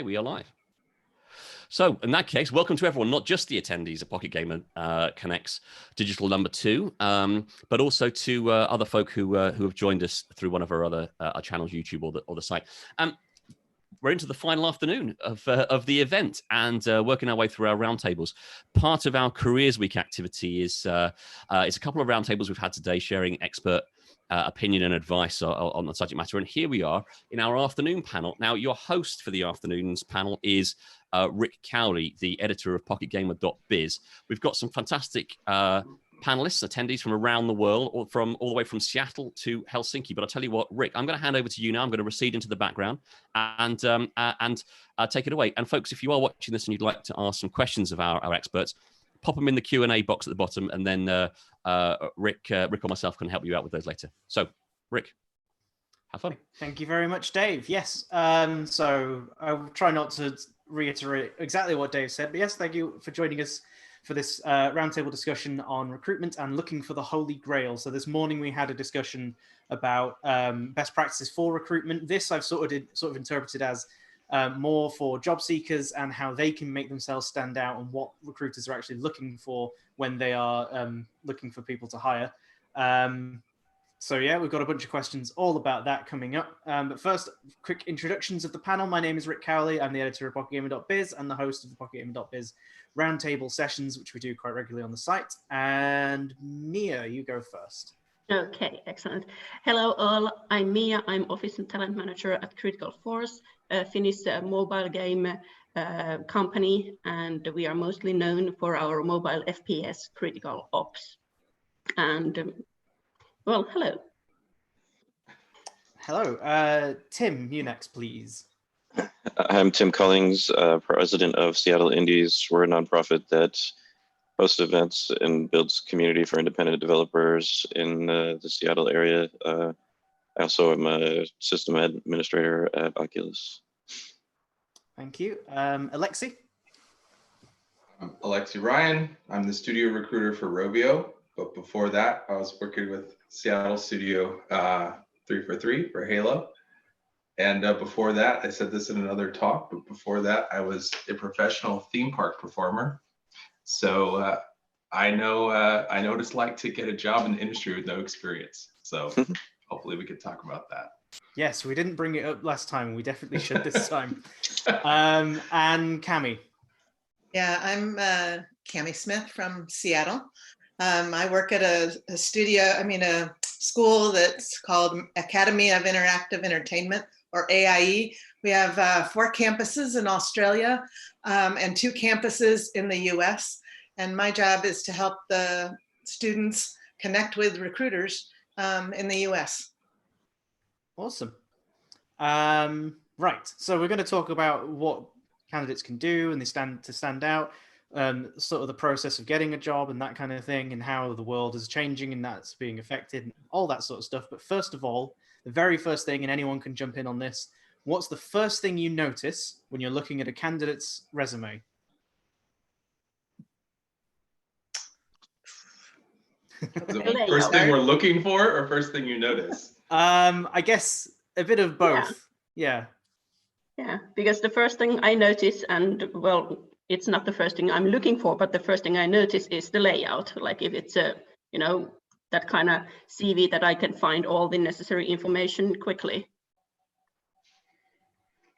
Okay, we are live. So in that case, welcome to everyone, not just the attendees at Pocket Gamer Connect's Digital number 2, but also to other folk who have joined us through one of our other our channels, YouTube or the site. We're into the final afternoon of the event and working our way through our roundtables. Part of our Careers Week activity is a couple of roundtables we've had today sharing expert opinion and advice on the subject matter. And here we are in our afternoon panel. Now, your host for the afternoon's panel is Rick Cowley, the editor of PocketGamer.biz. We've got some fantastic panelists, attendees from around the world, or from all the way from Seattle to Helsinki. But I'll tell you what, Rick, I'm going to hand over to you now. I'm going to recede into the background and take it away. And folks, if you are watching this and you'd like to ask some questions of our experts, pop them in the Q&A box at the bottom, and then Rick or myself can help you out with those later. So, Rick, have fun. Thank you very much, Dave. Yes, so I'll try not to reiterate exactly what Dave said, but yes, thank you for joining us for this roundtable discussion on recruitment and looking for the Holy Grail. So this morning we had a discussion about best practices for recruitment. This I've sort of interpreted as more for job seekers and how they can make themselves stand out and what recruiters are actually looking for when they are looking for people to hire. So yeah, we've got a bunch of questions all about that coming up. But first, quick introductions of the panel. My name is Rick Cowley. I'm the editor of PocketGamer.biz and the host of the PocketGamer.biz roundtable sessions, which we do quite regularly on the site. And Mia, you go first. Okay, excellent. Hello all, I'm Mia. I'm Office and Talent Manager at Critical Force, a Finnish mobile game company, and we are mostly known for our mobile FPS Critical Ops. And well, hello. Hello, Tim, you next, please. I'm Tim Cullings, president of Seattle Indies. We're a nonprofit that hosts events and builds community for independent developers in the Seattle area. I also am a system administrator at Oculus. Thank you. Alexi? I'm Alexi Ryan. I'm the studio recruiter for Rovio, but before that, I was working with Seattle Studio 343 for Halo. And before that, I said this in another talk, but before that, I was a professional theme park performer. So I know what it's like to get a job in the industry with no experience. So hopefully we could talk about that. Yes, we didn't bring it up last time. We definitely should this time. And Cammy. Yeah, I'm Cammy Smith from Seattle. I work at a school that's called Academy of Interactive Entertainment, or AIE. We have 4 campuses in Australia and 2 campuses in the US. And my job is to help the students connect with recruiters in the US. Awesome. Right, so we're going to talk about what candidates can do and they stand out, sort of the process of getting a job and that kind of thing, and how the world is changing and that's being affected, and all that sort of stuff. But first of all, the very first thing, and anyone can jump in on this, what's the first thing you notice when you're looking at a candidate's resume? The first thing we're looking for, or first thing you notice? I guess a bit of both. Yeah, because the first thing I notice, and well, it's not the first thing I'm looking for, but the first thing I notice is the layout. Like if it's a, that kind of CV that I can find all the necessary information quickly.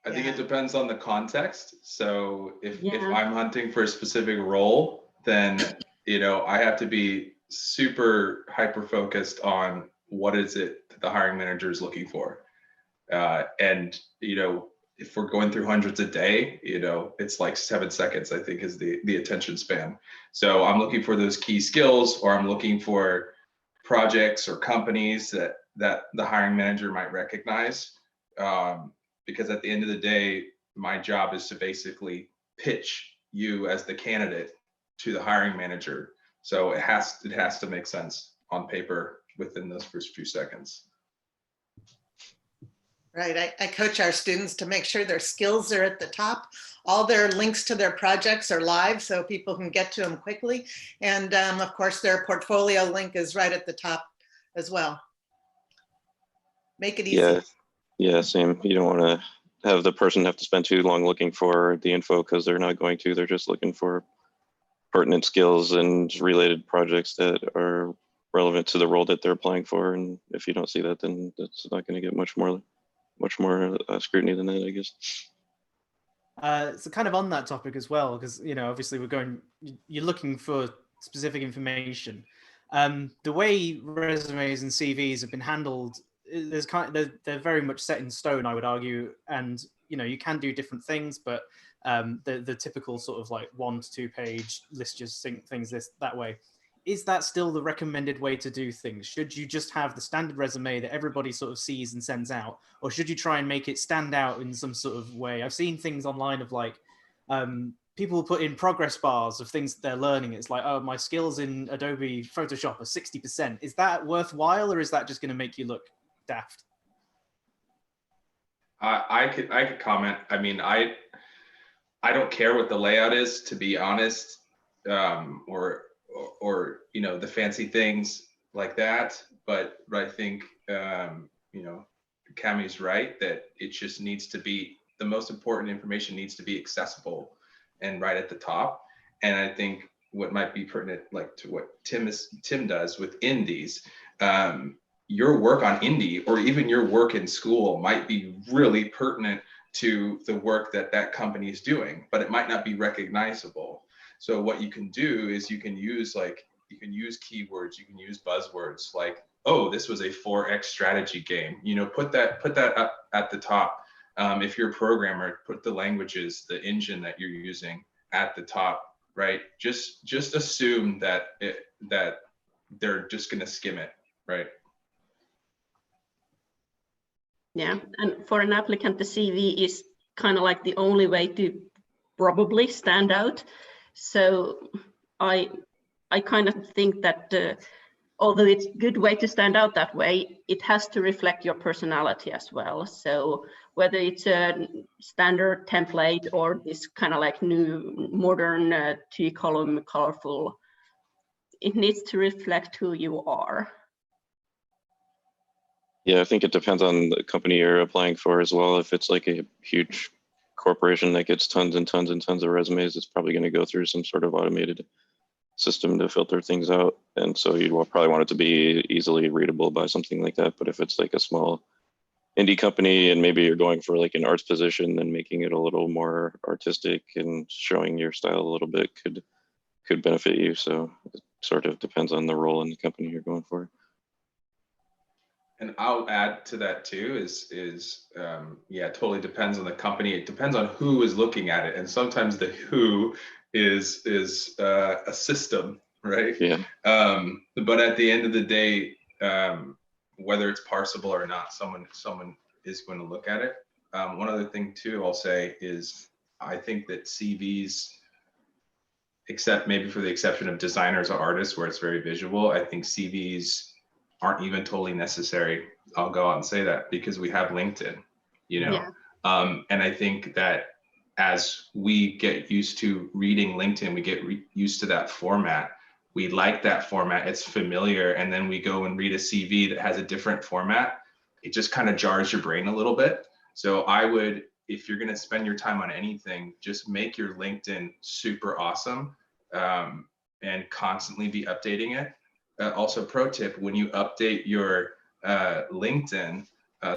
I think it depends on the context. So if I'm hunting for a specific role, then I have to be super hyper focused on what is it that the hiring manager is looking for. And if we're going through hundreds a day, it's like 7 seconds, I think, is the attention span. So I'm looking for those key skills, or I'm looking for projects or companies that the hiring manager might recognize. Because at the end of the day, my job is to basically pitch you as the candidate to the hiring manager. So it has to make sense on paper within those first few seconds. Right, I coach our students to make sure their skills are at the top. All their links to their projects are live so people can get to them quickly. And of course, their portfolio link is right at the top as well. Make it easy. Yeah, same. You don't want to have the person have to spend too long looking for the info, because they're not going to. They're just looking for pertinent skills and related projects that are relevant to the role that they're applying for. And if you don't see that, then that's not going to get much more scrutiny than that, I guess. So kind of on that topic as well, because obviously you're looking for specific information. The way resumes and CVs have been handled, they're very much set in stone, I would argue. And you can do different things, but the typical sort of like 1 to 2 page list just things that way. Is that still the recommended way to do things? Should you just have the standard resume that everybody sort of sees and sends out, or should you try and make it stand out in some sort of way? I've seen things online of like people put in progress bars of things that they're learning. It's like, oh, my skills in Adobe Photoshop are 60%. Is that worthwhile, or is that just going to make you look daft? I could comment. I mean, I don't care what the layout is, to be honest, or the fancy things like that. But I think Cammy's right that it just needs to be, the most important information needs to be accessible and right at the top. And I think what might be pertinent, like to what Tim does with indies, your work on indie or even your work in school might be really pertinent to the work that company is doing, but it might not be recognizable. So what you can do is you can use keywords, you can use buzzwords like, oh, this was a 4X strategy game. Put that up at the top. If you're a programmer, put the languages, the engine that you're using at the top, right? Just assume that they're just gonna skim it, right? Yeah, and for an applicant, the CV is kind of like the only way to probably stand out. So I kind of think that although it's a good way to stand out that way, it has to reflect your personality as well. So whether it's a standard template or this kind of like new modern 2-column colorful, it needs to reflect who you are. Yeah, I think it depends on the company you're applying for as well. If it's like a huge corporation that gets tons and tons and tons of resumes, it's probably going to go through some sort of automated system to filter things out. And so you'd probably want it to be easily readable by something like that. But if it's like a small indie company and maybe you're going for like an arts position, then making it a little more artistic and showing your style a little bit could benefit you. So it sort of depends on the role in the company you're going for. And I'll add to that too yeah, it totally depends on the company. It depends on who is looking at it. And sometimes the who is a system, right? Yeah. But at the end of the day, whether it's parsable or not, someone is going to look at it. One other thing too, I'll say is I think that CVs, except maybe for the exception of designers or artists where it's very visual, I think CVs aren't even totally necessary. I'll go out and say that because we have LinkedIn, Yeah. And I think that as we get used to reading LinkedIn, we get used to that format. We like that format, it's familiar. And then we go and read a CV that has a different format. It just kind of jars your brain a little bit. So I would, if you're gonna spend your time on anything, just make your LinkedIn super awesome and constantly be updating it. Also, pro tip, when you update your LinkedIn,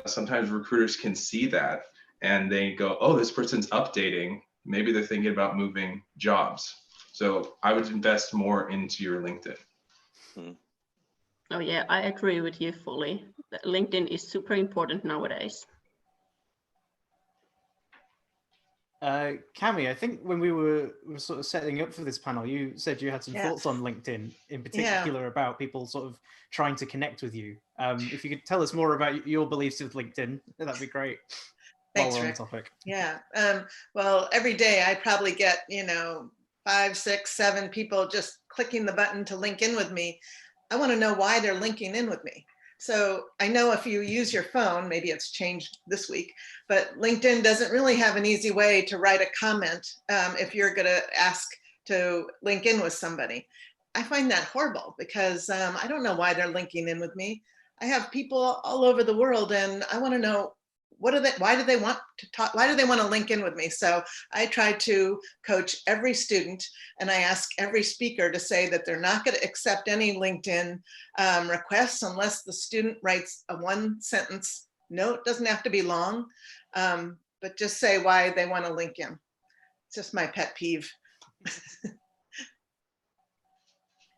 sometimes recruiters can see that and they go, oh, this person's updating. Maybe they're thinking about moving jobs. So I would invest more into your LinkedIn. Oh yeah, I agree with you fully. LinkedIn is super important nowadays. Cammy, I think when we were sort of setting up for this panel, you said you had some thoughts on LinkedIn, in particular about people sort of trying to connect with you. If you could tell us more about your beliefs with LinkedIn, that'd be great. Thanks, while we're Rick. on topic. Yeah. Well, every day I probably get 5, 6, 7 people just clicking the button to link in with me. I want to know why they're linking in with me. So I know if you use your phone, maybe it's changed this week, but LinkedIn doesn't really have an easy way to write a comment if you're going to ask to link in with somebody. I find that horrible because I don't know why they're linking in with me. I have people all over the world and I want to know why do they want to talk? Why do they want to link in with me? So I try to coach every student, and I ask every speaker to say that they're not going to accept any LinkedIn requests unless the student writes a 1-sentence note. Doesn't have to be long, but just say why they want to link in. It's just my pet peeve.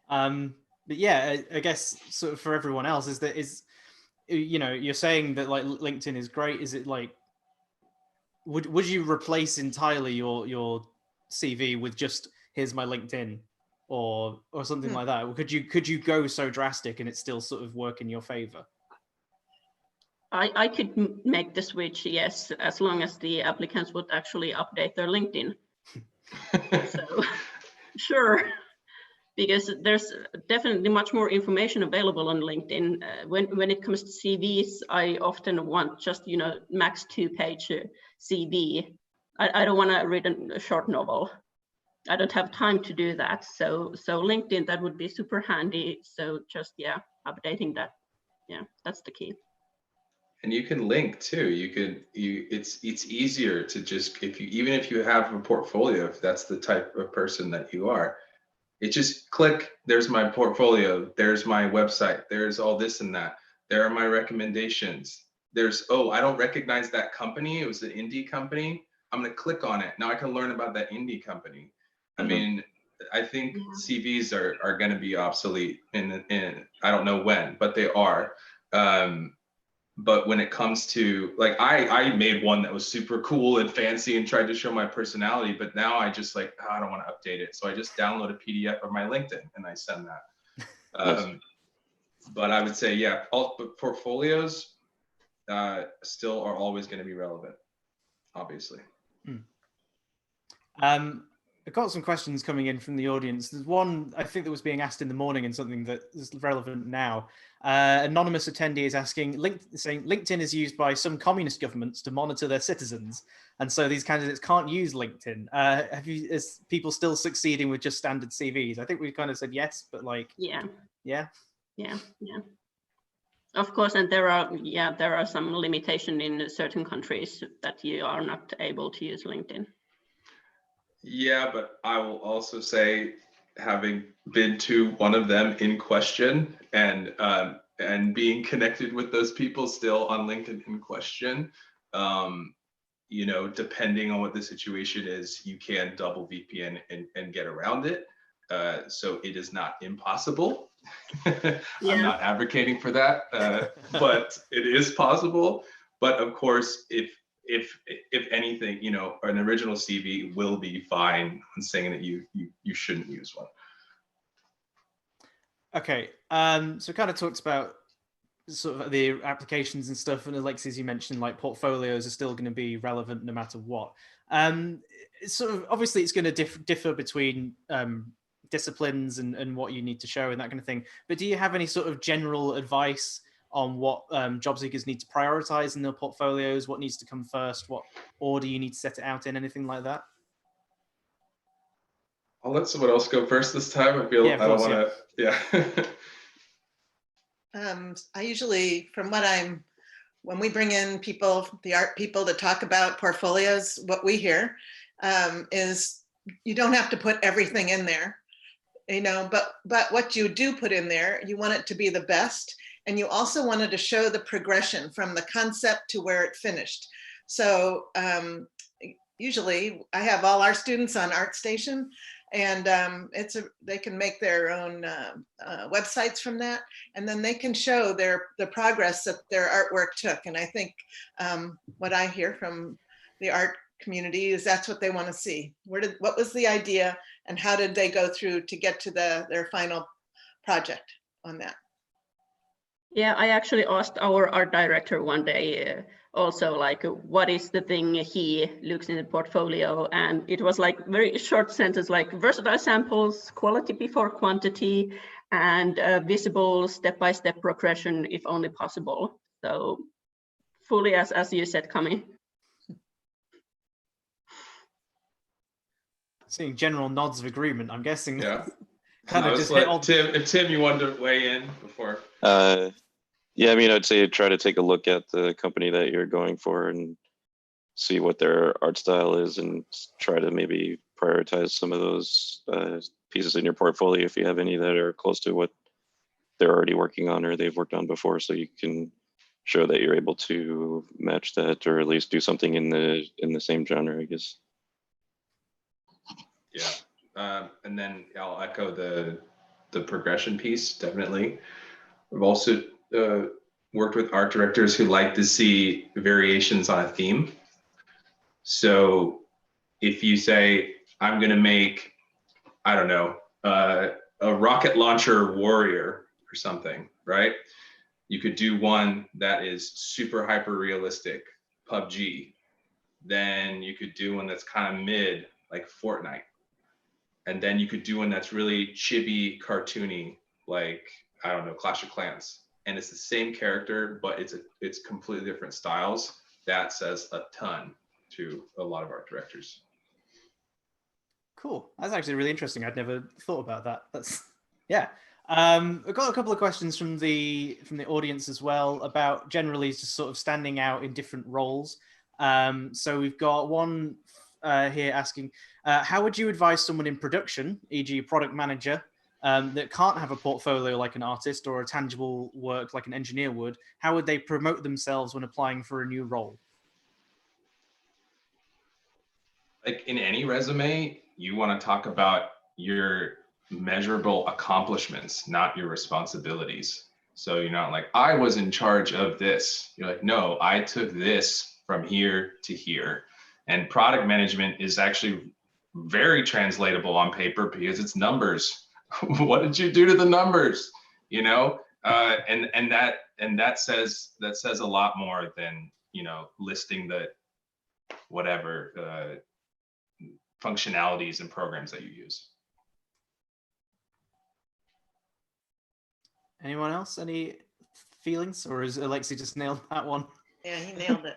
But yeah, I guess sort of for everyone else is you know, you're saying that like LinkedIn is great. Is it like, would you replace entirely your CV with just here's my LinkedIn or something like that? Or could you go so drastic and it still sort of work in your favor? I could make the switch, yes, as long as the applicants would actually update their LinkedIn. So sure. Because there's definitely much more information available on LinkedIn. When it comes to CVs, I often want just, you know, max 2-page CV. I don't want to read a short novel. I don't have time to do that. So LinkedIn, that would be super handy. So just, yeah, updating that. Yeah, that's the key. And you can link too. It's easier to just, even if you have a portfolio, if that's the type of person that you are, it just click, there's my portfolio, there's my website, there's all this and that. There are my recommendations. There's, oh, I don't recognize that company. It was an indie company. I'm gonna click on it. Now I can learn about that indie company. I mean, I think CVs are gonna be obsolete in I don't know when, but they are. But when it comes to, like, I made one that was super cool and fancy and tried to show my personality, but now I just like, oh, I don't want to update it. So I just download a PDF of my LinkedIn and I send that. But I would say, yeah, but portfolios still are always going to be relevant, obviously. I've got some questions coming in from the audience. There's one I think that was being asked in the morning and something that is relevant now. Anonymous attendee is asking, saying LinkedIn is used by some communist governments to monitor their citizens, and so these candidates can't use LinkedIn. Is people still succeeding with just standard CVs? I think we kind of said yes, but like, yeah. Of course, and there are some limitation in certain countries that you are not able to use LinkedIn. Yeah, but I will also say, having been to one of them in question and being connected with those people still on LinkedIn in question, you know, depending on what the situation is, you can double VPN and get around it. So it is not impossible. I'm not advocating for that, but it is possible. But of course, if anything, you know, an original CV will be fine on saying that you shouldn't use one. Okay, so kind of talked about sort of the applications and stuff, and Alexis, you mentioned like portfolios are still going to be relevant no matter what. It's sort of obviously it's going to differ between disciplines and what you need to show and that kind of thing. But do you have any sort of general advice on what job seekers need to prioritize in their portfolios, what needs to come first, what order you need to set it out in, anything like that? I'll let someone else go first this time. I feel I don't want to, I usually, when we bring in people, the art people to talk about portfolios, what we hear is you don't have to put everything in there, you know, but what you do put in there, you want it to be the best. And you also wanted to show the progression from the concept to where it finished. So usually I have all our students on ArtStation, and they can make their own websites from that, and then they can show the progress that their artwork took. And I think what I hear from the art community is that's what they want to see. What was the idea, and how did they go through to get to their final project on that? Yeah, I actually asked our art director one day also, like, what is the thing he looks in the portfolio? And it was like very short sentence, like versatile samples, quality before quantity, and visible step-by-step progression if only possible. So fully as you said, Cammy. Seeing general nods of agreement, I'm guessing. Yeah. Kind of just hit all... Tim, if Tim, you wanted to weigh in before. Yeah, I mean, I'd say try to take a look at the company that you're going for and see what their art style is, and try to maybe prioritize some of those pieces in your portfolio if you have any that are close to what they're already working on or they've worked on before, so you can show that you're able to match that, or at least do something in the same genre, I guess. Yeah, and then I'll echo the progression piece. Definitely, I've also worked with art directors who like to see variations on a theme. So if you say, I'm going to make, I don't know, a rocket launcher warrior or something, right? You could do one that is super hyper realistic, PUBG. Then you could do one that's kind of mid, like Fortnite. And then you could do one that's really chibi, cartoony, like, I don't know, Clash of Clans. And it's the same character, but it's completely different styles. That says a ton to a lot of art directors. Cool. That's actually really interesting. I'd never thought about that. That's yeah. I've got a couple of questions from the audience as well about generally just sort of standing out in different roles. So we've got one here asking, how would you advise someone in production, e.g. product manager, that can't have a portfolio like an artist or a tangible work like an engineer would? How would they promote themselves when applying for a new role? Like in any resume, you want to talk about your measurable accomplishments, not your responsibilities. So you're not like, I was in charge of this. You're like, no, I took this from here to here. And product management is actually very translatable on paper because it's numbers. What did you do to the numbers? You know, and that says a lot more than, you know, listing the whatever functionalities and programs that you use. Anyone else? Any feelings, or is Alexi just nailed that one? Yeah, he nailed it.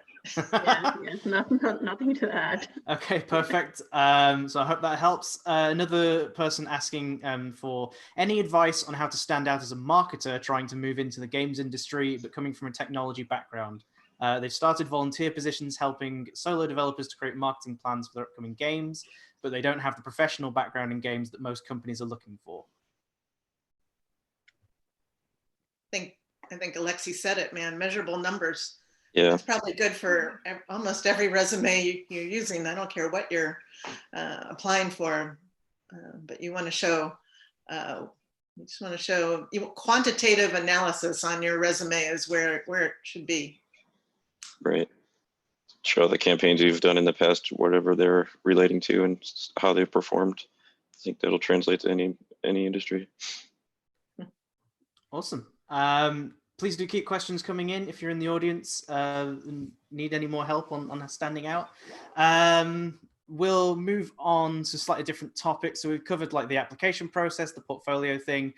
Yeah, nothing to add. Okay, perfect. So I hope that helps. Another person asking for any advice on how to stand out as a marketer trying to move into the games industry, but coming from a technology background. They've started volunteer positions helping solo developers to create marketing plans for their upcoming games, but they don't have the professional background in games that most companies are looking for. I think Alexi said it, man. Measurable numbers. Yeah, it's probably good for almost every resume you're using. I don't care what you're applying for, but you want to show. You just want to show quantitative analysis on your resume is where it should be. right. Show the campaigns you've done in the past, whatever they're relating to, and how they've performed. I think that'll translate to any industry. Awesome. Please do keep questions coming in if you're in the audience and need any more help on standing out. We'll move on to slightly different topics. So we've covered like the application process, the portfolio thing.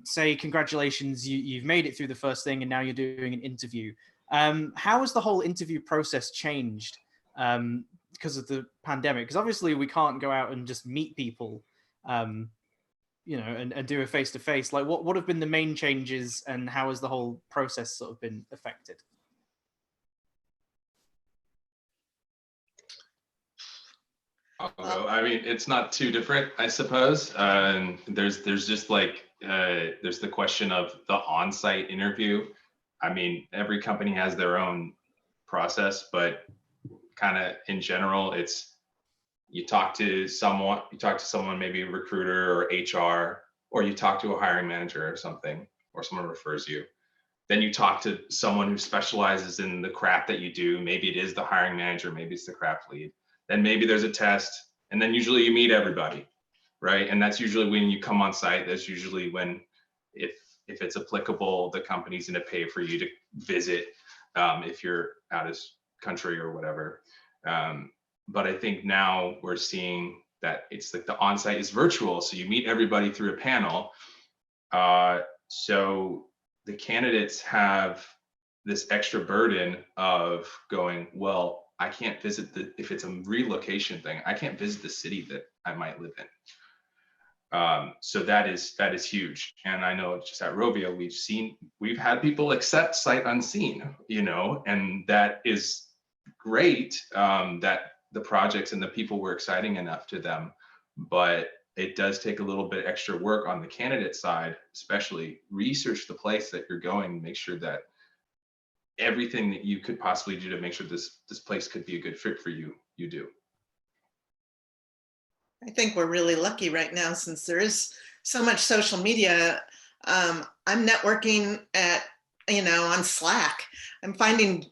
Say congratulations, you've made it through the first thing and now you're doing an interview. How has the whole interview process changed because of the pandemic? Because obviously we can't go out and just meet people, you know, and do a face-to-face. Like what have been the main changes and how has the whole process sort of been affected? I'll go. I mean, it's not too different, I suppose. There's just like, there's the question of the on-site interview. I mean, every company has their own process, but kind of in general, it's you talk to someone, maybe a recruiter or HR, or you talk to a hiring manager or something, or someone refers you. Then you talk to someone who specializes in the craft that you do. Maybe it is the hiring manager, maybe it's the craft lead. Then maybe there's a test, and then usually you meet everybody, right? And that's usually when you come on site. That's usually when, if it's applicable, the company's going to pay for you to visit if you're out of country or whatever. But I think now we're seeing that it's like the on-site is virtual, so you meet everybody through a panel. So the candidates have this extra burden of going, well, I can't visit if it's a relocation thing, I can't visit the city that I might live So that is huge. And I know just at Rovio, we've had people accept sight unseen, you know, and that is great, that the projects and the people were exciting enough to them, but it does take a little bit extra work on the candidate side, especially research the place that you're going, make sure that everything that you could possibly do to make sure this place could be a good fit for you, you do. I think we're really lucky right now since there is so much social media. I'm networking on Slack. I'm finding,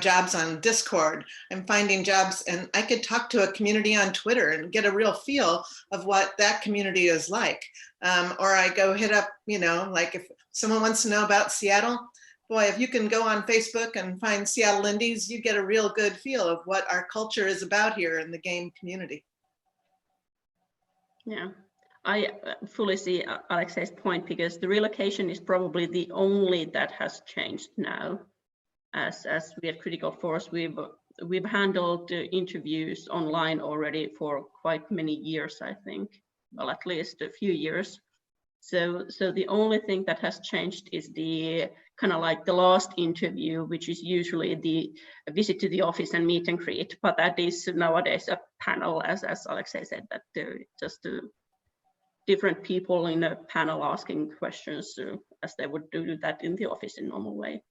jobs on Discord. I'm finding jobs, and I could talk to a community on Twitter and get a real feel of what that community is like. Or I go hit up, like if someone wants to know about Seattle, boy, if you can go on Facebook and find Seattle Indies, you get a real good feel of what our culture is about here in the game community. Yeah, I fully see Alexei's point, because the relocation is probably the only that has changed now. As we at Critical Force, we've handled interviews online already for quite many years, I think. Well, at least a few years. So the only thing that has changed is the kind of like the last interview, which is usually the visit to the office and meet and greet. But that is nowadays a panel, as Alexei said, that just different people in a panel asking questions as they would do that in the office in normal way.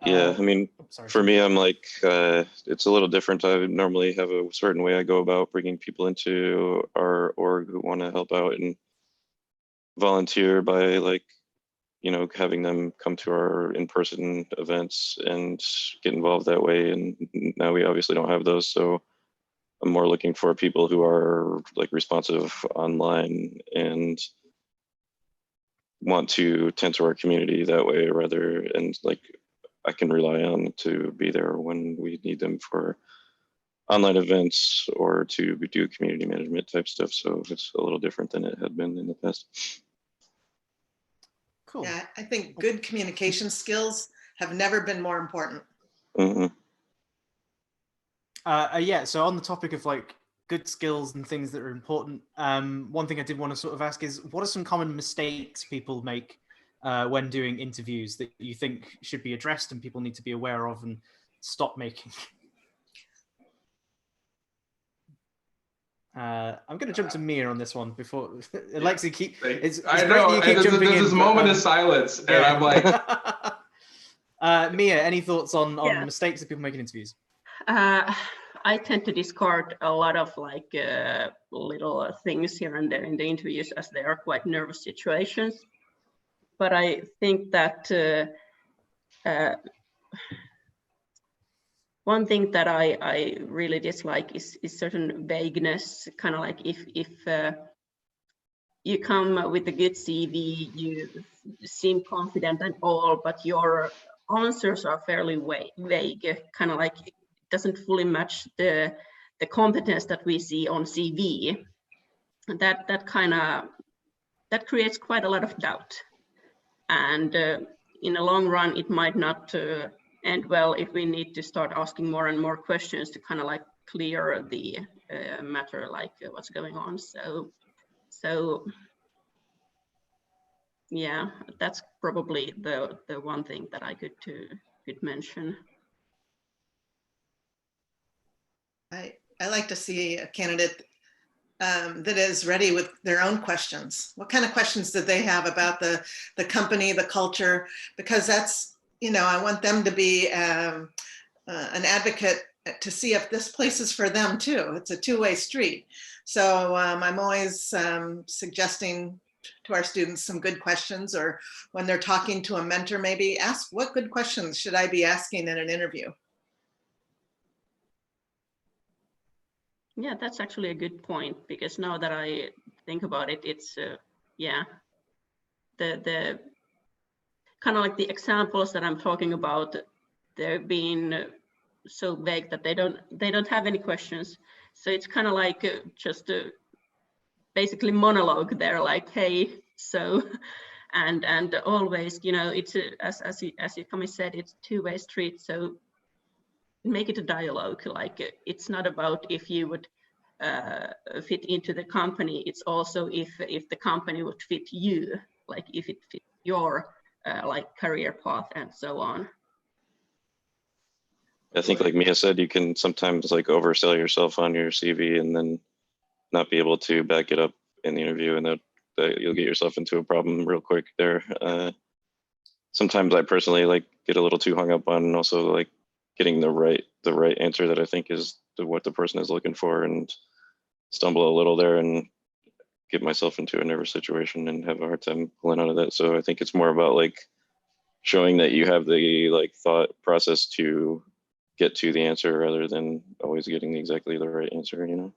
Yeah, I mean, for me, I'm like, it's a little different. I normally have a certain way I go about bringing people into our org who want to help out and volunteer by having them come to our in-person events and get involved that way. And now we obviously don't have those. So I'm more looking for people who are responsive online and want to tend to our community that way and I can rely on to be there when we need them for online events or to do community management type stuff. So it's a little different than it had been in the past. Cool. Yeah, I think good communication skills have never been more important. Mm-hmm. Yeah, so on the topic of good skills and things that are important, one thing I did want to sort of ask is, what are some common mistakes people make when doing interviews that you think should be addressed and people need to be aware of and stop making? I'm going to jump to Mia on this one before Alexei it's I great know, that you keep jumping in. There's this moment of silence, and I'm like, Mia, any thoughts on mistakes that people make in interviews? I tend to discard a lot of little things here and there in the interviews, as they are quite nervous situations. But I think that one thing that I really dislike is certain vagueness, kind of like if you come with a good CV, you seem confident and all, but your answers are fairly vague, kind of like it doesn't fully match the competence that we see on CV. That creates quite a lot of doubt. And in the long run, it might not end well if we need to start asking more and more questions to kind of clear the matter, what's going on. So yeah, that's probably the one thing that I could mention. I like to see a candidate that is ready with their own questions. What kind of questions do they have about the company, the culture? Because that's, I want them to be an advocate to see if this place is for them too. It's a two-way street. So I'm always suggesting to our students some good questions, or when they're talking to a mentor, maybe ask, what good questions should I be asking in an interview? Yeah, that's actually a good point, because now that I think about it, it's the kind of like the examples that I'm talking about, they're being so vague that they don't have any questions. So it's kind of like just basically monologue there, like, hey, so, and always, it's as Cammy said, it's a two-way street. So make it a dialogue. Like, it's not about if you would fit into the company. It's also if the company would fit you, like if it fits your like career path and so on. I think, like Mia said, you can sometimes like oversell yourself on your CV and then not be able to back it up in the interview, and that you'll get yourself into a problem real quick there. Sometimes I personally like get a little too hung up on also like getting the right answer that I think is what the person is looking for, and stumble a little there and get myself into a nervous situation and have a hard time pulling out of that. So I think it's more about like showing that you have the like thought process to get to the answer rather than always getting exactly the right answer, you know?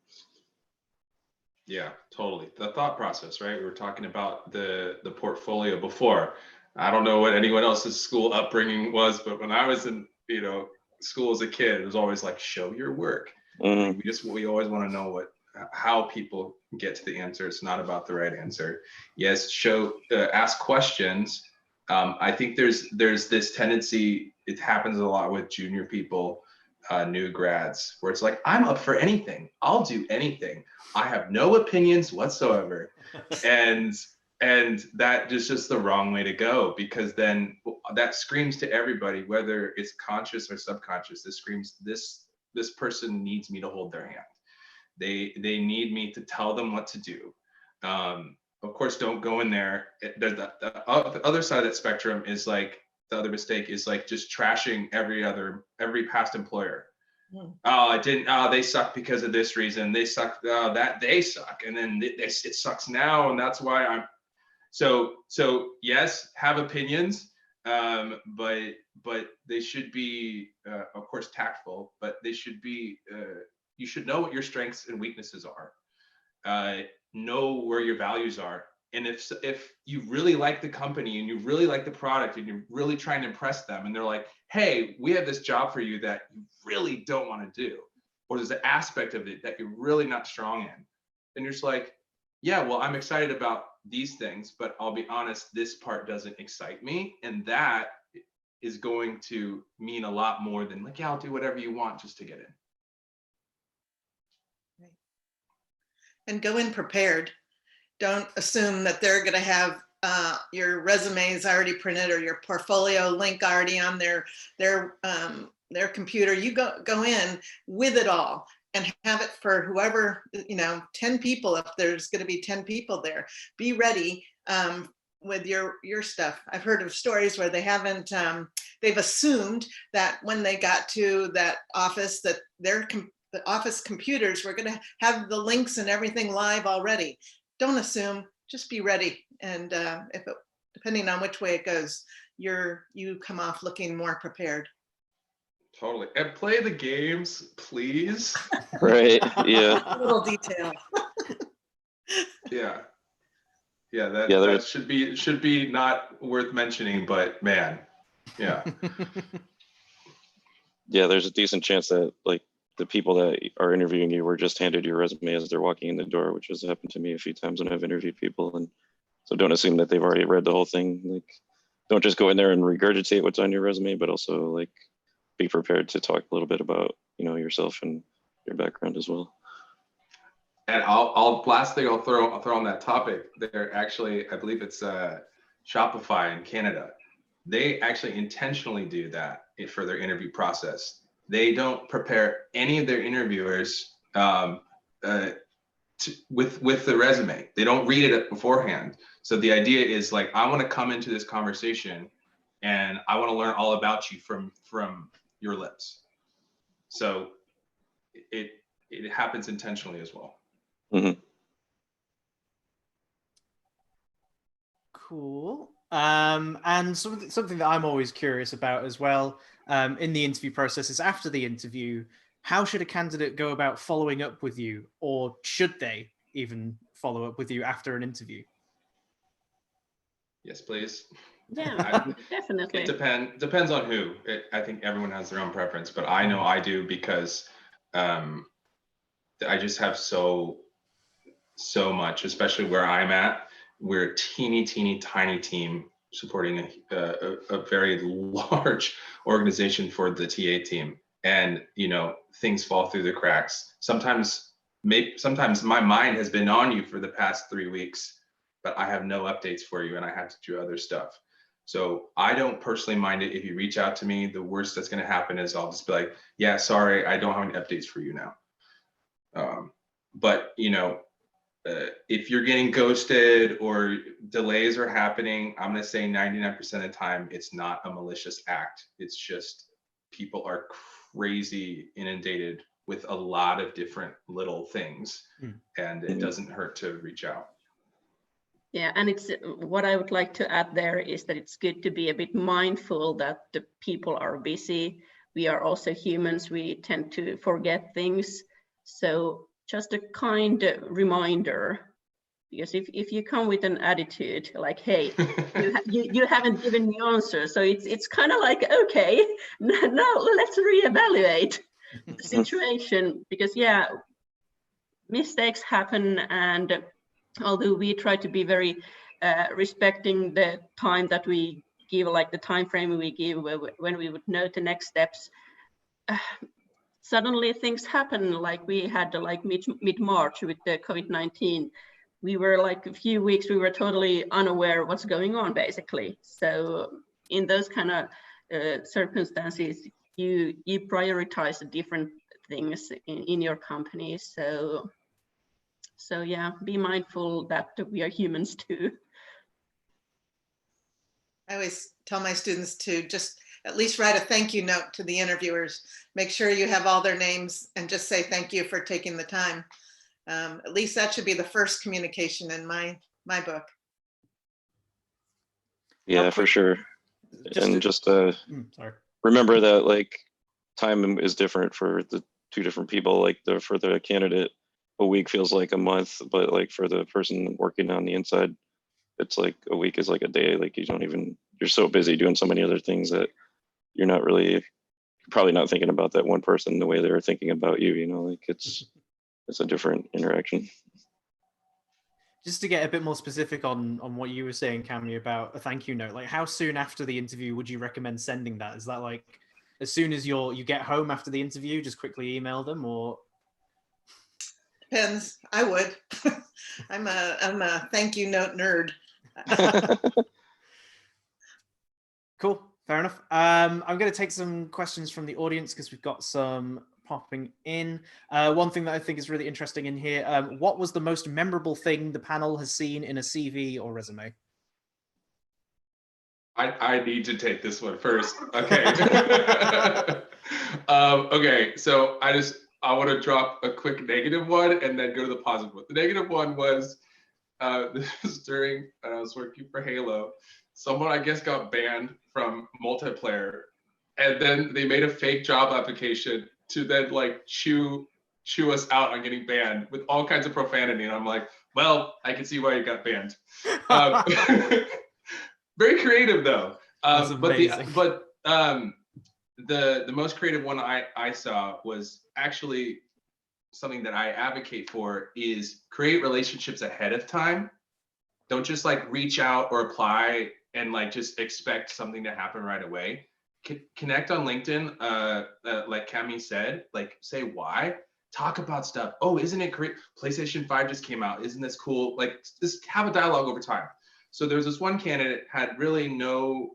Yeah, totally. The thought process, right? We were talking about the portfolio before. I don't know what anyone else's school upbringing was, but when I was in, school as a kid, it was always like, show your work. We always want to know how people get to the answer. It's not about the right answer. Yes, ask questions. I think there's this tendency, it happens a lot with junior people, new grads, where it's like, I'm up for anything. I'll do anything. I have no opinions whatsoever. And that is just the wrong way to go, because then that screams to everybody, whether it's conscious or subconscious, this screams, this person needs me to hold their hand. They need me to tell them what to do. Of course, don't go in there. The other side of that spectrum is like, the other mistake is like just trashing every past employer. They suck because of this reason. They suck, they suck. And then it sucks now. And that's why so yes, have opinions, but they should be, of course, tactful, but they should be, you should know what your strengths and weaknesses are, know where your values are. And if you really like the company and you really like the product and you're really trying to impress them, and they're like, hey, we have this job for you that you really don't want to do, or there's an aspect of it that you're really not strong in, then you're just like, yeah, well, I'm excited about these things, but I'll be honest, this part doesn't excite me. And that is going to mean a lot more than like, yeah, I'll do whatever you want just to get in. Right. And go in prepared. Don't assume that they're going to have your resumes already printed or your portfolio link already on their computer. You go in with it all and have it for whoever, 10 people, if there's going to be 10 people there. Be ready with your stuff. I've heard of stories where they haven't, they've assumed that when they got to that office that the office computers were going to have the links and everything live already. Don't assume, just be ready. And depending on which way it goes, you come off looking more prepared. Totally. And play the games, please. Right. Yeah. A little detail. Yeah. That should be not worth mentioning, but man, yeah. Yeah, there's a decent chance that like the people that are interviewing you were just handed your resume as they're walking in the door, which has happened to me a few times when I've interviewed people. And so don't assume that they've already read the whole thing. Like, don't just go in there and regurgitate what's on your resume, but also like be prepared to talk a little bit about, yourself and your background as well. And last thing I'll throw on that topic, there actually, I believe it's Shopify in Canada. They actually intentionally do that for their interview process. They don't prepare any of their interviewers with the resume. They don't read it beforehand. So the idea is like, I want to come into this conversation and I want to learn all about you from your lips. So it happens intentionally as well. Mm-hmm. Cool. And something that I'm always curious about as well in the interview process is, after the interview, how should a candidate go about following up with you, or should they even follow up with you after an interview? Yes, please. Yeah, definitely. It depends on who. I think everyone has their own preference, but I know I do, because I just have so much, especially where I'm at. We're a teeny tiny team supporting a very large organization for the TA team, and things fall through the cracks. Sometimes maybe sometimes my mind has been on you for the past 3 weeks, but I have no updates for you and I have to do other stuff. So I don't personally mind it if you reach out to me. The worst that's going to happen is I'll just be like, yeah, sorry, I don't have any updates for you now. But you know, if you're getting ghosted or delays are happening, I'm going to say 99% of the time, it's not a malicious act. It's just people are crazy inundated with a lot of different little things, and it doesn't hurt to reach out. Yeah, and it's what I would like to add there is that it's good to be a bit mindful that the people are busy. We are also humans. We tend to forget things. So just a kind reminder, because if you come with an attitude like, hey, you haven't given me answers, so it's kind of like, okay, now let's reevaluate the situation, because yeah, mistakes happen, and although we try to be very respecting the time that we give, like the time frame we give when we would know the next steps, suddenly things happen. Like we had like mid-March with the COVID-19. We were like a few weeks, we were totally unaware what's going on basically. So in those kind of circumstances, you prioritize the different things in your company. So yeah, be mindful that we are humans too. I always tell my students to just at least write a thank you note to the interviewers. Make sure you have all their names and just say thank you for taking the time. At least that should be the first communication in my book. Yeah, for sure. Sorry. Remember that like time is different for the two different people. Like for the candidate, a week feels like a month, but like for the person working on the inside, it's like a week is like a day. Like you're so busy doing so many other things that you're probably not thinking about that one person the way they were thinking about you, you know, like it's a different interaction. Just to get a bit more specific on what you were saying, Cammy, about a thank you note, like how soon after the interview would you recommend sending that? Is that like as soon as you get home after the interview, just quickly email them, or? Depends. I would. I'm a thank you note nerd. Cool. Fair enough. I'm going to take some questions from the audience because we've got some popping in. One thing that I think is really interesting in here, what was the most memorable thing the panel has seen in a CV or resume? I need to take this one first. Okay. Okay, so I want to drop a quick negative one and then go to the positive one. The negative one was, this was during, I was working for Halo. Someone, I guess, got banned from multiplayer, and then they made a fake job application to then like chew us out on getting banned with all kinds of profanity. And I'm like, well, I can see why you got banned. Very creative though. But the most creative one I saw was actually something that I advocate for, is create relationships ahead of time. Don't just like reach out or apply and like just expect something to happen right away. Connect on LinkedIn, like Cammy said, like say why, talk about stuff. Oh, isn't it great? PlayStation 5 just came out. Isn't this cool? Like just have a dialogue over time. So there was this one candidate had really no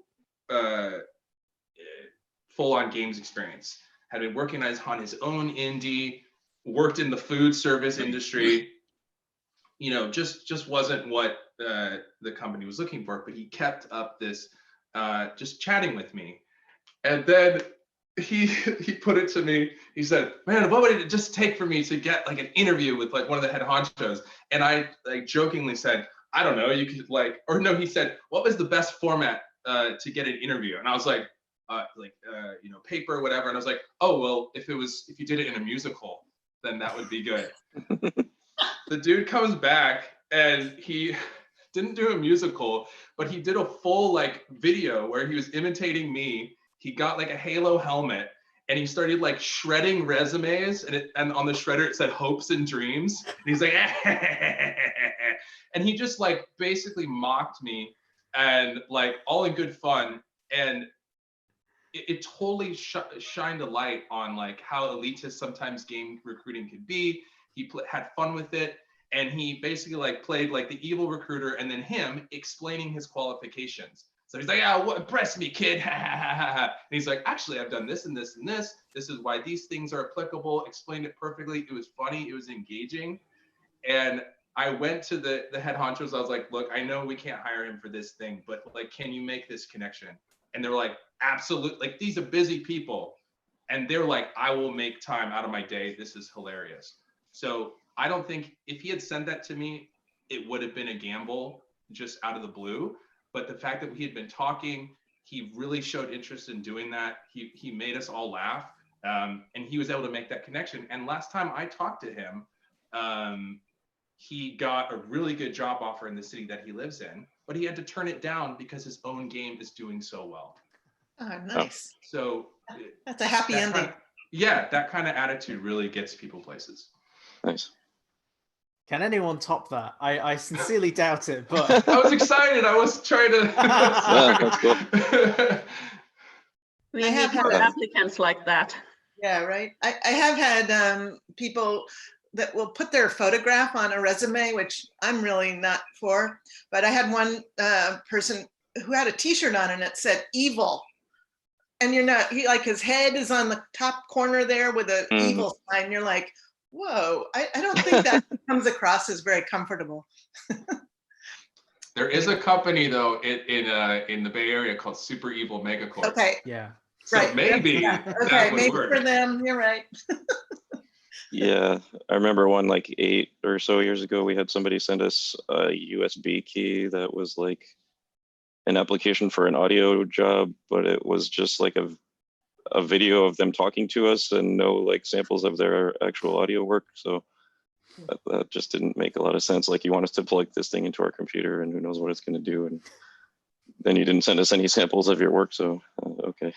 full-on games experience, had been working on his own indie, worked in the food service industry, you know, just wasn't what the company was looking for, but he kept up this just chatting with me. And then he put it to me, he said, man, what would it just take for me to get like an interview with like one of the head honchos? And I like jokingly said, I don't know, you could like, or no, he said, what was the best format to get an interview? And I was like, you know, paper or whatever. And I was like, oh, well, if you did it in a musical, then that would be good. The dude comes back and he didn't do a musical, but he did a full like video where he was imitating me. He got like a Halo helmet and he started like shredding resumes, and on the shredder it said hopes and dreams. And he's like, and he just like basically mocked me, and like all in good fun. And it totally shined a light on like how elitist sometimes game recruiting can be, He had fun with it. And he basically like played like the evil recruiter and then him explaining his qualifications. So he's like, "Yeah, impress me, kid." And he's like, "Actually, I've done this and this and this. This is why these things are applicable." Explained it perfectly. It was funny. It was engaging. And I went to the head honchos. I was like, "Look, I know we can't hire him for this thing, but like, can you make this connection?" And they're like, "Absolutely." Like, these are busy people. And they're like, "I will make time out of my day. This is hilarious." So I don't think if he had sent that to me, it would have been a gamble just out of the blue. But the fact that he had been talking, he really showed interest in doing that. He made us all laugh, and he was able to make that connection. And last time I talked to him, he got a really good job offer in the city that he lives in, but he had to turn it down because his own game is doing so well. Oh, nice. So that's a happy ending. That kind of attitude really gets people places. Nice. Can anyone top that? I sincerely doubt it, but I was excited. I was trying to. Yeah, that's cool. We need more applicants like that. Yeah, right. I have had people that will put their photograph on a resume, which I'm really not for. But I had one person who had a T-shirt on and it said "evil," and you're not. Like his head is on the top corner there with an evil sign. You're like, whoa! I don't think that comes across as very comfortable. There is a company though in the Bay Area called Super Evil Megacorp. Okay. Yeah. So right. maybe okay, maybe work for them. You're right. Yeah, I remember one like 8 or so years ago, we had somebody send us a USB key that was like an application for an audio job, but it was just like a video of them talking to us and no like samples of their actual audio work. So that just didn't make a lot of sense. Like, you want us to plug this thing into our computer and who knows what it's going to do. And then you didn't send us any samples of your work. So, okay.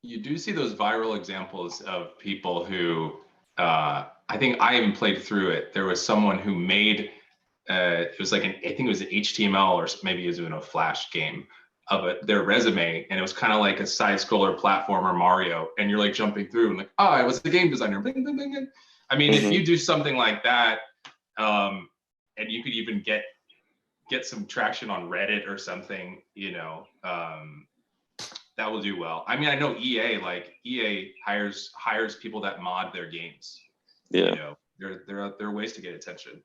You do see those viral examples of people who, I think I even played through it. There was someone who made, it was like I think it was an HTML or maybe it was even a Flash game of their resume. And it was kind of like a side scroller platformer Mario. And you're like jumping through and like, oh, I was the game designer. Bling, bling, bling. I mean, if you do something like that, and you could even get some traction on Reddit or something, you know, that will do well. I mean, I know EA hires people that mod their games. Yeah. You know, there are ways to get attention.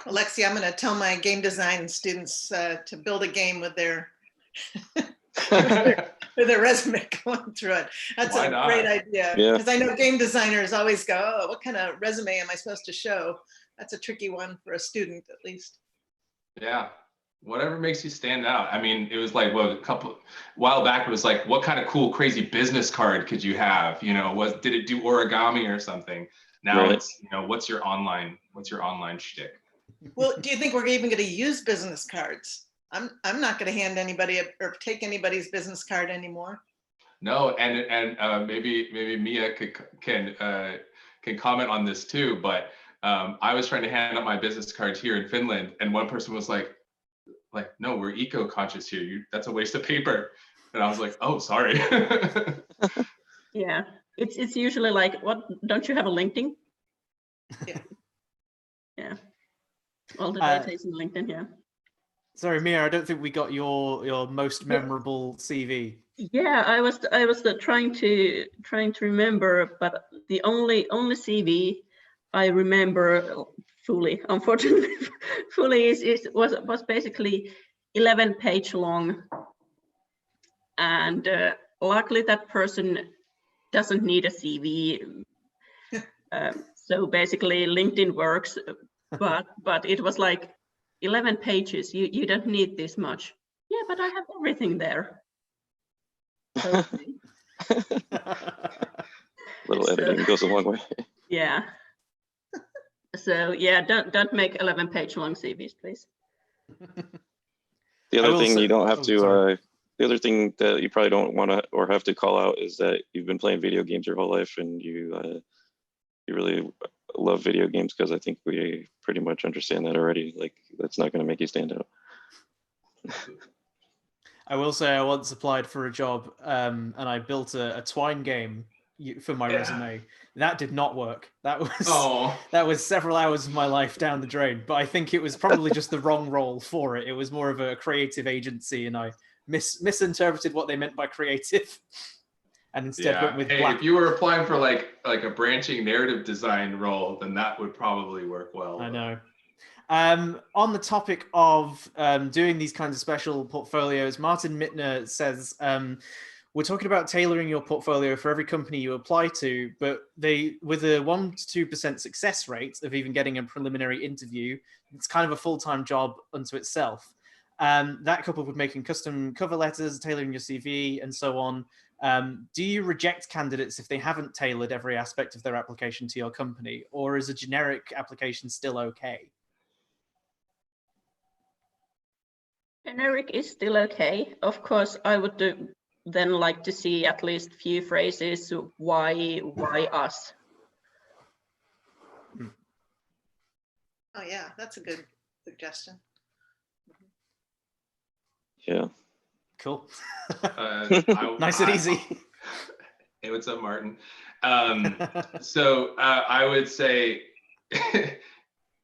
Alexia, I'm going to tell my game design students to build a game with their with their resume going through it. That's a great idea. Because I know game designers always go, "Oh, what kind of resume am I supposed to show?" That's a tricky one for a student, at least. Yeah. Whatever makes you stand out. I mean, it was like, well, a while back, it was like, what kind of cool, crazy business card could you have? You know, did it do origami or something? Now it's, you know, what's your online shtick? Well, do you think we're even going to use business cards? I'm not going to hand anybody or take anybody's business card anymore. No, and maybe Mia can comment on this too. But I was trying to hand out my business cards here in Finland, and one person was like, no, we're eco-conscious here. That's a waste of paper. And I was like, oh, sorry. Yeah, it's usually like, what? Don't you have a LinkedIn? Yeah. Yeah. All the data is in LinkedIn. Yeah. Sorry, Mia, I don't think we got your most memorable CV. Yeah, I was trying to remember, but the only CV I remember fully, unfortunately, was basically 11-page long, and luckily that person doesn't need a CV. So basically, LinkedIn works, but it was like 11 pages. You don't need this much. Yeah, but I have everything there. Okay. Little editing goes a long way. Yeah. So yeah, don't make 11-page long CVs, please. The other thing you don't have to, the other thing that you probably don't want to or have to call out is that you've been playing video games your whole life and you really love video games, because I think we pretty much understand that already. Like, that's not going to make you stand out. I will say I once applied for a job and I built a twine game for my resume. That did not work. That was several hours of my life down the drain. But I think it was probably just the wrong role for it. It was more of a creative agency, and I misinterpreted what they meant by creative, and instead went with black. If you were applying for like a branching narrative design role, then that would probably work well. I know. On the topic of doing these kinds of special portfolios, Martin Mittner says, we're talking about tailoring your portfolio for every company you apply to, but with a 1 to 2% success rate of even getting a preliminary interview, it's kind of a full-time job unto itself. That coupled with making custom cover letters, tailoring your CV, and so on. Do you reject candidates if they haven't tailored every aspect of their application to your company, or is a generic application still okay? Generic is still okay. Of course, I would then like to see at least a few phrases. Why us? Oh yeah, that's a good suggestion. Yeah. Cool. Nice and easy. Hey, what's up, Martin? So I would say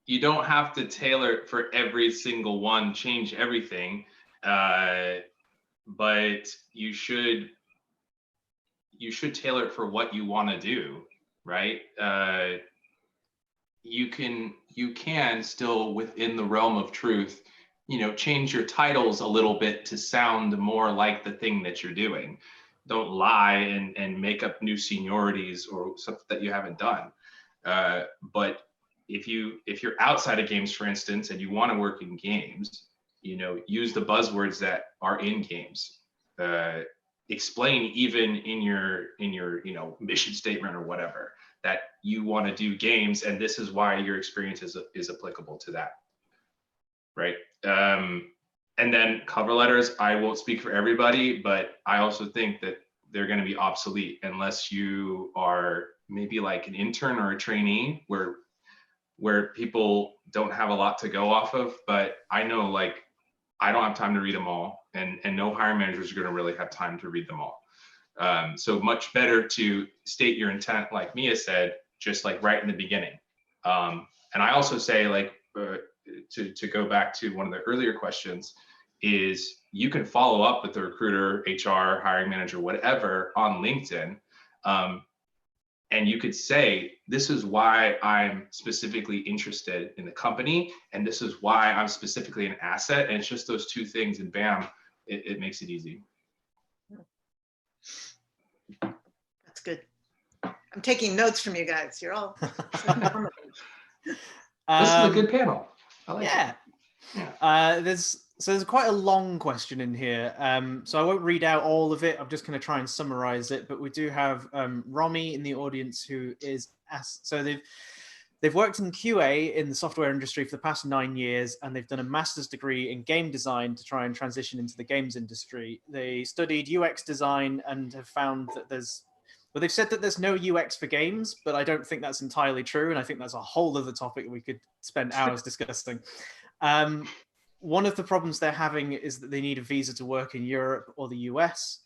you don't have to tailor it for every single one, change everything, but you should tailor it for what you want to do, right? You can still, within the realm of truth, change your titles a little bit to sound more like the thing that you're doing. Don't lie and make up new seniorities or stuff that you haven't done. But if you're outside of games, for instance, and you want to work in games, use the buzzwords that are in games. Explain even in your mission statement or whatever that you want to do games, and this is why your experience is applicable to that, right? And then cover letters, I won't speak for everybody, but I also think that they're going to be obsolete unless you are maybe like an intern or a trainee where people don't have a lot to go off of. But I know, like, I don't have time to read them all, and no hiring managers are going to really have time to read them all. So much better to state your intent, like Mia said, just like right in the beginning. And I also say, like, to go back to one of the earlier questions, is you can follow up with the recruiter, HR, hiring manager, whatever, on LinkedIn. And you could say, this is why I'm specifically interested in the company, and this is why I'm specifically an asset. And it's just those two things, and bam, it makes it easy. That's good. I'm taking notes from you guys. You're all. This is a good panel. I like it. There's quite a long question in here, so I won't read out all of it. I'm just going to try and summarize it. But we do have Romy in the audience who is asked. So they've worked in QA in the software industry for the past 9 years, and they've done a master's degree in game design to try and transition into the games industry. They studied UX design and have found that they've said that there's no UX for games, but I don't think that's entirely true, and I think that's a whole other topic we could spend hours discussing. One of the problems they're having is that they need a visa to work in Europe or the US,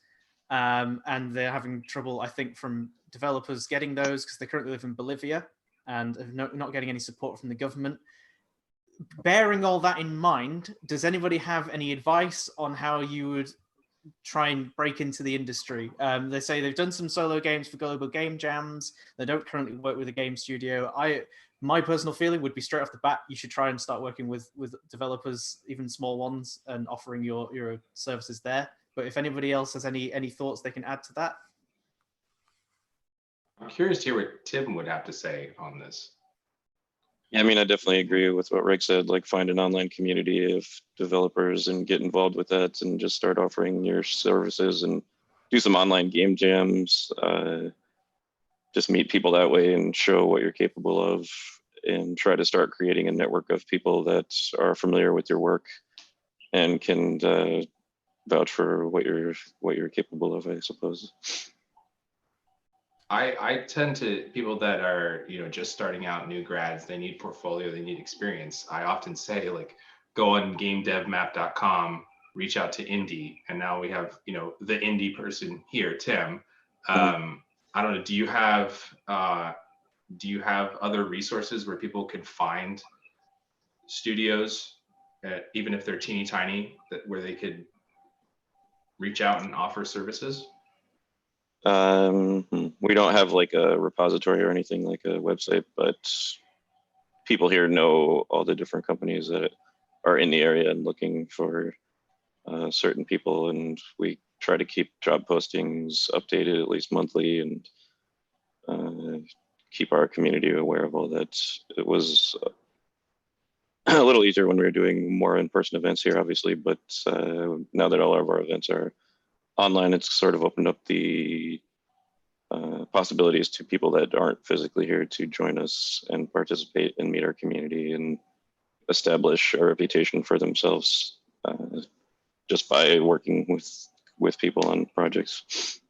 and they're having trouble, I think, from developers getting those because they currently live in Bolivia and are not getting any support from the government. Bearing all that in mind, does anybody have any advice on how you would try and break into the industry? They say they've done some solo games for global game jams. They don't currently work with a game studio. My personal feeling would be straight off the bat, you should try and start working with developers, even small ones, and offering your services there. But if anybody else has any thoughts they can add to that. I'm curious to hear what Tim would have to say on this. Yeah, I mean, I definitely agree with what Rick said, like find an online community of developers and get involved with that and just start offering your services and do some online game jams. Just meet people that way and show what you're capable of and try to start creating a network of people that are familiar with your work and can vouch for what you're capable of, I suppose. I tend to, people that are, just starting out, new grads, they need portfolio, they need experience. I often say, like, go on gamedevmap.com reach out to indie, and now we have, you know, the indie person here, Tim. I don't know, do you have other resources where people can find studios, even if they're teeny tiny, where they could reach out and offer services? We don't have like a repository or anything like a website, but people here know all the different companies that are in the area and looking for certain people, and we try to keep job postings updated at least monthly, and keep our community aware of all that. It was a little easier when we were doing more in-person events here, obviously, but now that all of our events are online, it's sort of opened up the possibilities to people that aren't physically here to join us and participate and meet our community and establish a reputation for themselves just by working with people on projects.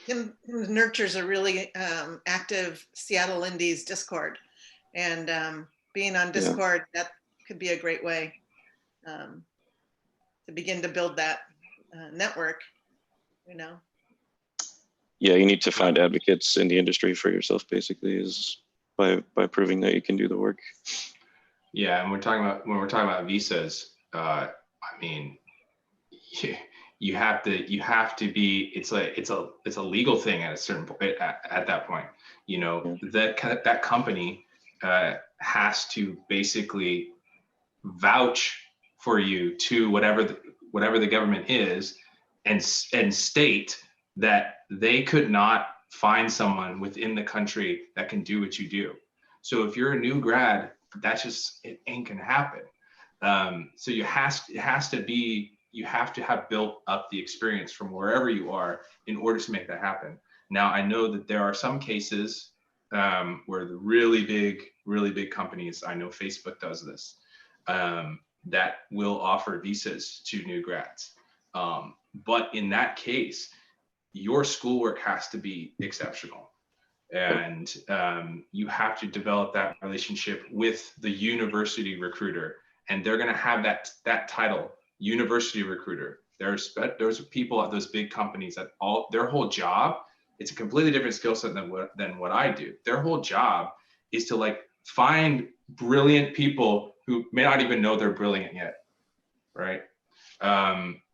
Tim nurtures a really active Seattle Indies Discord, and being on Discord, that could be a great way to begin to build that network, you know. Yeah, you need to find advocates in the industry for yourself, basically, is by proving that you can do the work. Yeah, and when we're talking about visas, I mean, you have to be. It's a legal thing at a certain point. At that point, you know, that company has to basically vouch for you to whatever the government is, and state that they could not find someone within the country that can do what you do. So if you're a new grad, it ain't gonna happen. So you have to have built up the experience from wherever you are in order to make that happen. Now, I know that there are some cases where the really big companies, I know Facebook does this, that will offer visas to new grads. But in that case, your schoolwork has to be exceptional. And you have to develop that relationship with the university recruiter. And they're gonna have that title, university recruiter. There's people at those big companies that their whole job, it's a completely different skill set than what I do. Their whole job is to like find brilliant people who may not even know they're brilliant yet, right?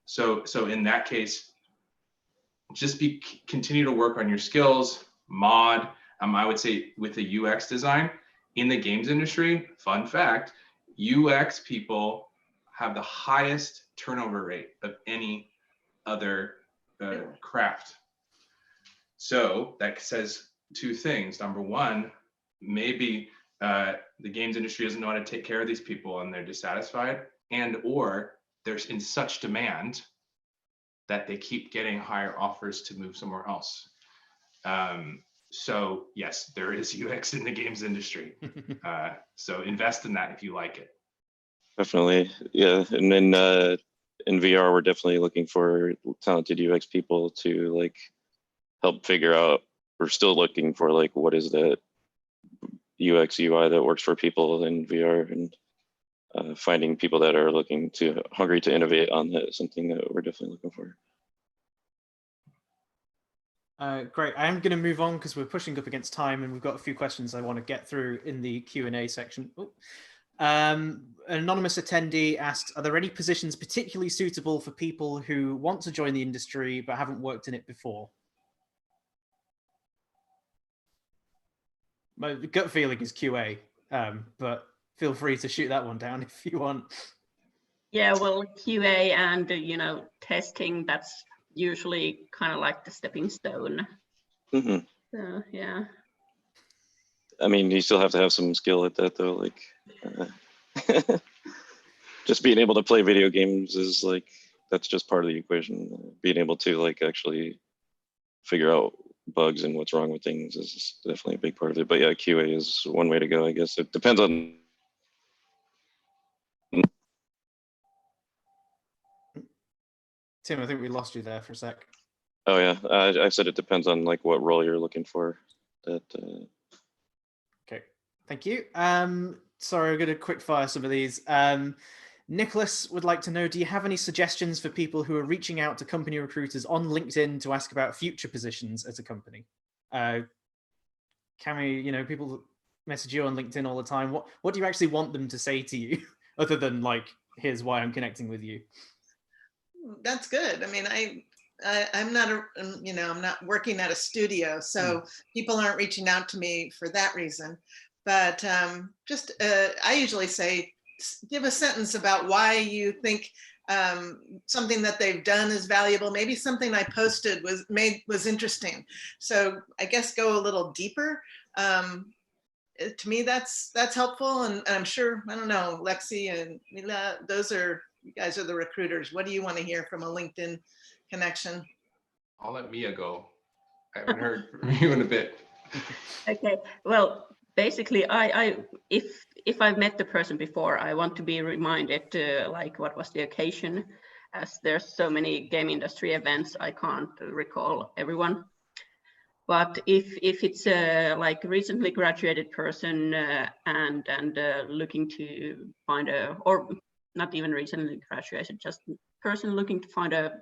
So in that case, just continue to work on your skills, mod. I would say with the UX design in the games industry, fun fact, UX people have the highest turnover rate of any other craft. So that says two things. Number one, maybe the games industry doesn't know how to take care of these people and they're dissatisfied, or there's in such demand that they keep getting higher offers to move somewhere else. So yes, there is UX in the games industry. So invest in that if you like it. Definitely, yeah. And then in VR, we're definitely looking for talented UX people to like help figure out. We're still looking for like what is that UX UI that works for people in VR, and finding people that are hungry to innovate on that is something that we're definitely looking for. Great. I am going to move on because we're pushing up against time, and we've got a few questions I want to get through in the Q&A section. An anonymous attendee asks, are there any positions particularly suitable for people who want to join the industry but haven't worked in it before? My gut feeling is QA, but feel free to shoot that one down if you want. Yeah, well, QA and, you know, testing, that's usually kind of like the stepping stone. Mm-hmm. So, yeah. I mean, you still have to have some skill at that, though. Like, just being able to play video games is like, that's just part of the equation. Being able to like actually figure out bugs and what's wrong with things is definitely a big part of it. But yeah, QA is one way to go, I guess. It depends on. Tim, I think we lost you there for a sec. Oh yeah, I said it depends on like what role you're looking for. Okay, thank you. Sorry, I'm going to quick fire some of these. Nicholas would like to know, do you have any suggestions for people who are reaching out to company recruiters on LinkedIn to ask about future positions at a company? Cammy, you know, people message you on LinkedIn all the time. What do you actually want them to say to you other than like, here's why I'm connecting with you? That's good. I mean, I'm not I'm not working at a studio, so people aren't reaching out to me for that reason. But I usually say, give a sentence about why you think something that they've done is valuable. Maybe something I posted was interesting. So I guess go a little deeper. To me, that's helpful. And I'm sure, I don't know, Lexi and Mila, you guys are the recruiters. What do you want to hear from a LinkedIn connection? I'll let Mia go. I haven't heard from you in a bit. Okay, well, basically, if I've met the person before, I want to be reminded, like, what was the occasion, as there's so many game industry events, I can't recall everyone. But if it's a like recently graduated person and looking to find or not even recently graduated, just person looking to find a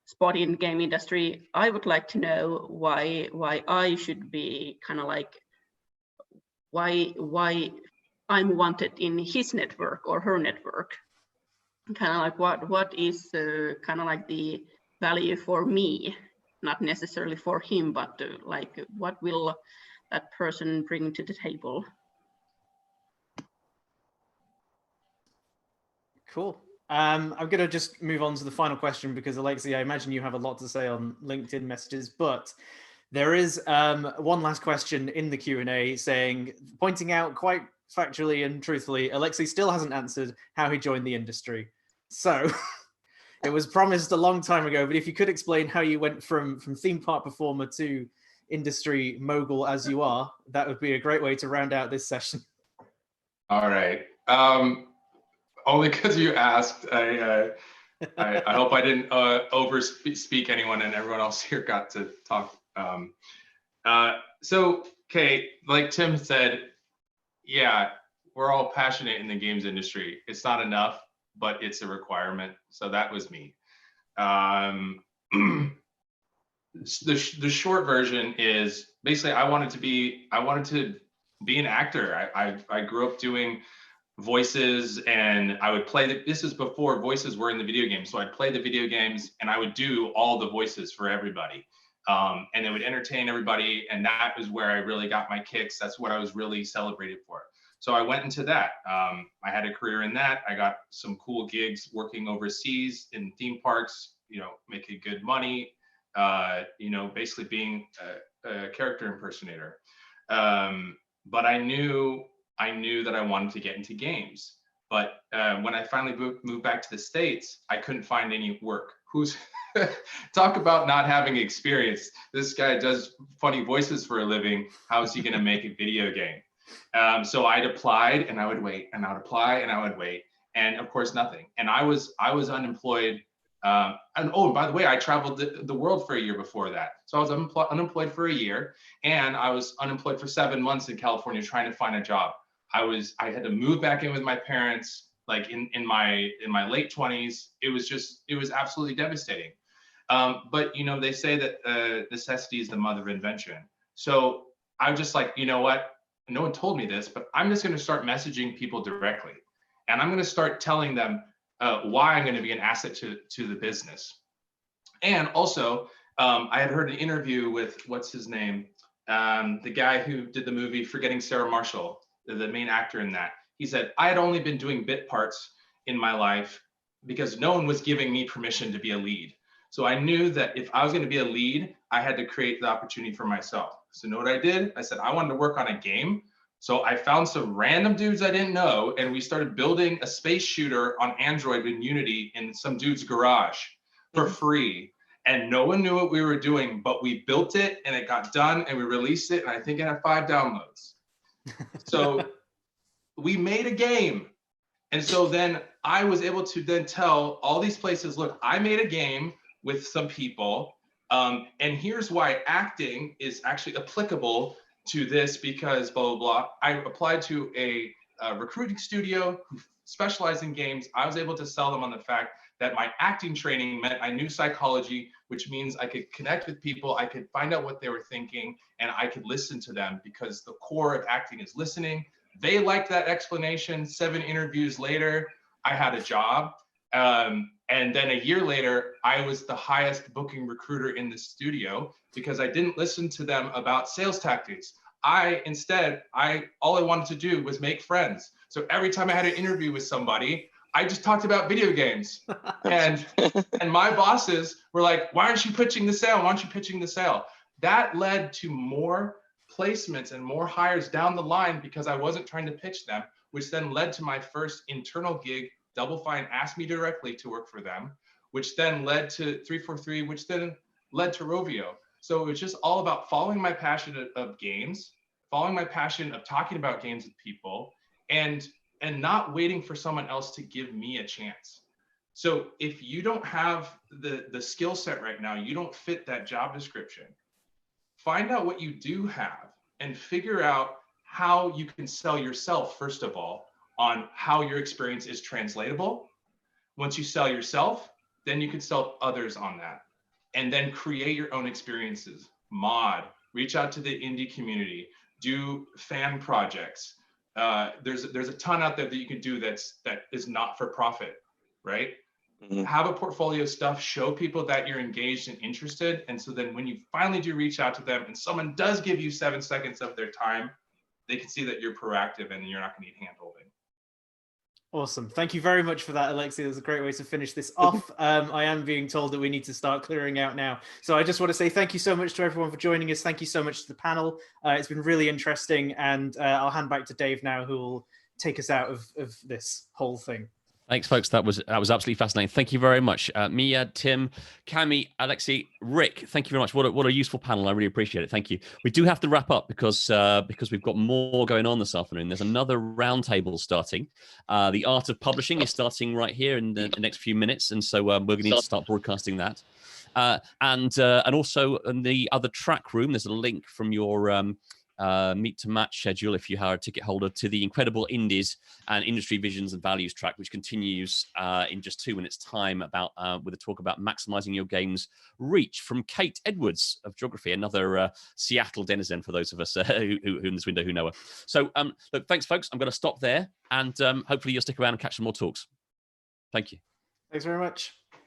spot in game industry, I would like to know why I should be kind of like, why I'm wanted in his network or her network. Kind of like what is kind of like the value for me, not necessarily for him, but like what will that person bring to the table? Cool. I'm going to just move on to the final question because, Alexi, I imagine you have a lot to say on LinkedIn messages, but there is one last question in the Q&A pointing out quite factually and truthfully, Alexi still hasn't answered how he joined the industry. So it was promised a long time ago, but if you could explain how you went from theme park performer to industry mogul as you are, that would be a great way to round out this session. All right. Only because you asked, I hope I didn't overspeak anyone and everyone else here got to talk. Okay, like Tim said, yeah, we're all passionate in the games industry. It's not enough, but it's a requirement. So that was me. The short version is basically I wanted to be an actor. I grew up doing voices, and I would play this is before voices were in the video game. So I'd play the video games and I would do all the voices for everybody. And it would entertain everybody. And that is where I really got my kicks. That's what I was really celebrated for. So I went into that. I had a career in that. I got some cool gigs working overseas in theme parks, making good money, basically being a character impersonator. But I knew that I wanted to get into games. But when I finally moved back to the States, I couldn't find any work. Talk about not having experience. This guy does funny voices for a living. How is he going to make a video game? So I'd applied and I would wait, and I would apply and I would wait. And of course, nothing. And I was unemployed. And oh, by the way, I traveled the world for a year before that. So I was unemployed for a year, and I was unemployed for 7 months in California trying to find a job. I had to move back in with my parents, like in my late 20s. It was absolutely devastating. But they say that necessity is the mother of invention. So I was just like, you know what? No one told me this, but I'm just going to start messaging people directly, and I'm going to start telling them why I'm going to be an asset to the business. And also, I had heard an interview with, what's his name? The guy who did the movie Forgetting Sarah Marshall, the main actor in that. He said, I had only been doing bit parts in my life because no one was giving me permission to be a lead. So I knew that if I was going to be a lead, I had to create the opportunity for myself. So you know what I did? I said, I wanted to work on a game. So I found some random dudes I didn't know, and we started building a space shooter on Android in Unity in some dude's garage for free. And no one knew what we were doing, but we built it and it got done and we released it. And I think it had 5 downloads. So we made a game. And so then I was able to then tell all these places, look, I made a game with some people. And here's why acting is actually applicable to this, because blah, blah, blah. I applied to a recruiting studio specialized in games, I was able to sell them on the fact that my acting training meant I knew psychology, which means I could connect with people, I could find out what they were thinking, and I could listen to them, because the core of acting is listening. They liked that explanation. 7 interviews later, I had a job. And then a year later, I was the highest booking recruiter in the studio because I didn't listen to them about sales tactics. All I wanted to do was make friends. So every time I had an interview with somebody, I just talked about video games. And my bosses were like, why aren't you pitching the sale? Why aren't you pitching the sale? That led to more placements and more hires down the line because I wasn't trying to pitch them, which then led to my first internal gig. Double Fine asked me directly to work for them, which then led to 343, which then led to Rovio. So it was just all about following my passion of games, following my passion of talking about games with people, and not waiting for someone else to give me a chance. So if you don't have the skill set right now, you don't fit that job description, find out what you do have and figure out how you can sell yourself, first of all, on how your experience is translatable. Once you sell yourself, then you can sell others on that. And then create your own experiences. Mod, reach out to the indie community, do fan projects. There's a ton out there that you can do that is not for profit, right? Mm-hmm. Have a portfolio of stuff, show people that you're engaged and interested. And so then when you finally do reach out to them and someone does give you 7 seconds of their time, they can see that you're proactive and you're not gonna need hand-holding. Awesome. Thank you very much for that, Alexi. That's a great way to finish this off. I am being told that we need to start clearing out now. So I just want to say thank you so much to everyone for joining us. Thank you so much to the panel. It's been really interesting. And I'll hand back to Dave now, who will take us out of this whole thing. Thanks, folks. That was absolutely fascinating. Thank you very much. Mia, Tim, Cammy, Alexi, Rick, thank you very much. What a useful panel. I really appreciate it. Thank you. We do have to wrap up because we've got more going on this afternoon. There's another roundtable starting. The Art of Publishing is starting right here in the next few minutes. And so we're going to need to start broadcasting that. And also in the other track room, there's a link from your Meet to Match schedule if you are a ticket holder to the Incredible Indies and Industry Visions and Values track, which continues in just 2 minutes time with a talk about maximizing your game's reach from Kate Edwards of Geography, another Seattle denizen for those of us who in this window who know her. So look, thanks folks. I'm going to stop there and hopefully you'll stick around and catch some more talks. Thank you. Thanks very much.